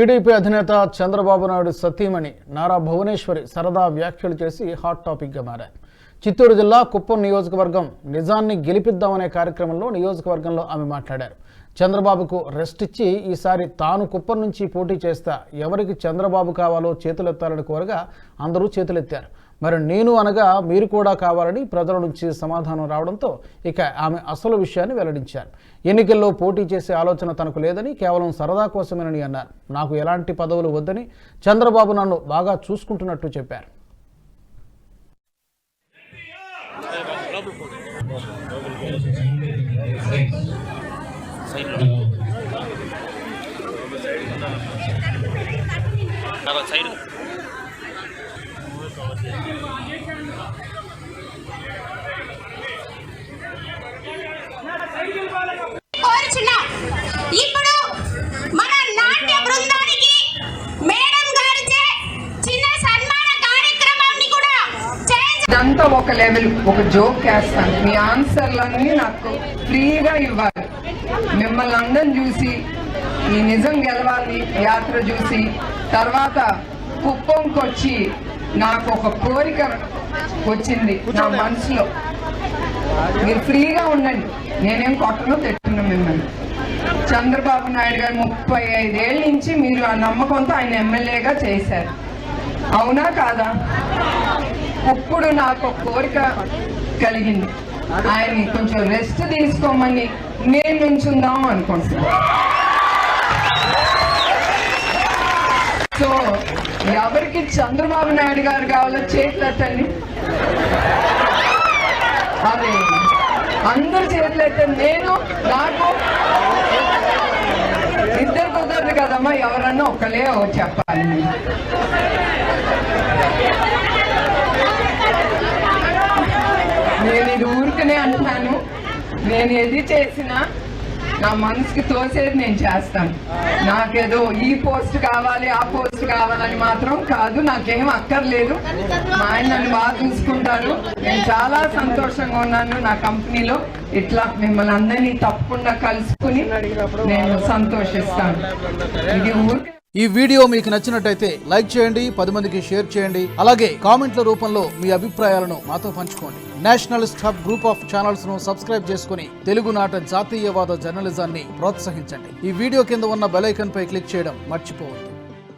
TDP అధినేత చంద్రబాబు నాయుడు సతీమణి నారా భువనేశ్వరి సరదా వ్యాఖ్యలు చేసి హాట్ టాపిక్గా మారారు. చిత్తూరు జిల్లా కుప్పం నియోజకవర్గం నిజాన్ని గెలిపిద్దామనే కార్యక్రమంలో నియోజకవర్గంలో ఆమె మాట్లాడారు. చంద్రబాబుకు రెస్ట్ ఇచ్చి ఈసారి తాను కుప్పం నుంచి పోటీ చేస్తా, ఎవరికి చంద్రబాబు కావాలో చేతులెత్తాలని కోరగా అందరూ చేతులెత్తారు. మరి నేను అనగా మీరు కూడా కావాలని ప్రజల నుంచి సమాధానం రావడంతో ఇక ఆమె అసలు విషయాన్ని వెల్లడించారు. ఎన్నికల్లో పోటీ చేసే ఆలోచన తనకు లేదని, కేవలం సరదా కోసమేనని అన్నారు. నాకు ఎలాంటి పదవులు వద్దని, చంద్రబాబు నన్ను బాగా చూసుకుంటున్నట్టు చెప్పారు. ఇప్పుడు మన నాట్య బృందానికి మేడం గారిచే చిన్న సన్మాన కార్యక్రమాన్ని కూడా ఇదంతా ఒక లెవెల్, ఒక జోక్ వేస్తాను. మీ ఆన్సర్లన్నీ నాకు ఫ్రీగా ఇవ్వాలి. మిమ్మల్ని అందరం చూసి ఈ నిజం గెలవాలి యాత్ర చూసి తర్వాత కుప్పంకి వచ్చి నాకు ఒక కోరిక వచ్చింది నా మనసులో. మీరు ఫ్రీగా ఉండండి, నేనేం కొట్టను తెట్టున్నా మిమ్మల్ని. చంద్రబాబు నాయుడు గారు 35 ఏళ్ళ నుంచి మీరు ఆ నమ్మకంతో ఆయన ఎమ్మెల్యేగా చేశారు, అవునా కాదా? ఇప్పుడు నాకు ఒక కోరిక కలిగింది, ఆయన్ని కొంచెం రెస్ట్ తీసుకోమని నేను నుంచుందాం అనుకుంటున్నాను. సో ఎవరికి చంద్రబాబు నాయుడు గారు కావాలో చేతులు ఎత్తండి. అదే అందరు చేతులు ఎత్తండి. నేను నాకు ఇద్దరు కుదరదు కదమ్మా, ఎవరన్నా ఒకలే చెప్పాలి. నేను ఇది ఊరికనే అంటున్నాను, నేను ఏది చేసినా నా మనసుకి తోసేది నేను చేస్తాను. నాకేదో ఈ పోస్ట్ కావాలి ఆ పోస్ట్ కావాలని మాత్రం కాదు, నాకేం అక్కర్లేదు. మా ఆయన నన్ను బాగా చూసుకుంటారు, నేను చాలా సంతోషంగా ఉన్నాను. నా కంపెనీలో ఇట్లా మిమ్మల్ని అందరినీ తప్పకుండా కలుసుకుని నేను సంతోషిస్తాను. ఇది ఊరికి. ఈ వీడియో మీకు నచ్చినట్టయితే లైక్ చేయండి, 10 మందికి షేర్ చేయండి. అలాగే కామెంట్ల రూపంలో మీ అభిప్రాయాలను మాతో పంచుకోండి. Nationalist hub group of channels ను సబ్స్క్రైబ్ చేసుకుని తెలుగునాట జాతీయవాద జర్నలిజాన్ని ప్రోత్సహించండి. ఈ వీడియో కింద ఉన్న బెల్ ఐకాన్ పై క్లిక్ చేయడం మర్చిపోవద్దు.